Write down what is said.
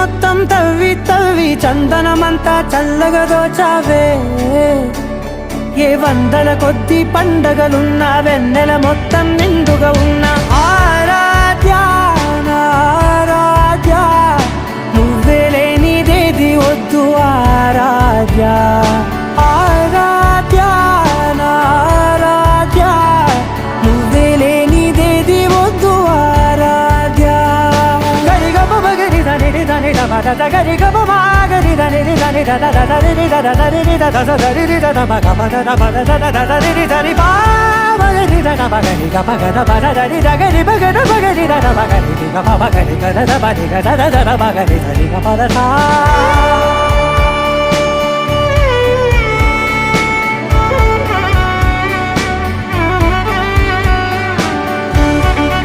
మొత్తం తవ్వి తవ్వి చందనమంతా చల్లగా దోచావే ఏ వందల కొద్ది పండగలున్న వెన్నెల మొత్తం నిండుగా ఉన్న ఆరాధ్య నా ఆరాధ్య నువ్వే లేనిదేది వద్దు ఆరాధ్య ఆరాధ్య నా ఆరాధ్య నువ్వే లేనిదేది వద్దు ఆరాధ్య గరిగ బగరి దని దని దమద గరిగ బగరి దని దని దద దరి దద దరి దద దరి దద బగ బద బద దద దరి దరి బా బగరి దద బగరి గ బగ బద దరి దగరి బగర బగరి దద బగరి గ బగరి గ దద బగరి గ దద దద బగరి దరి గ బద సా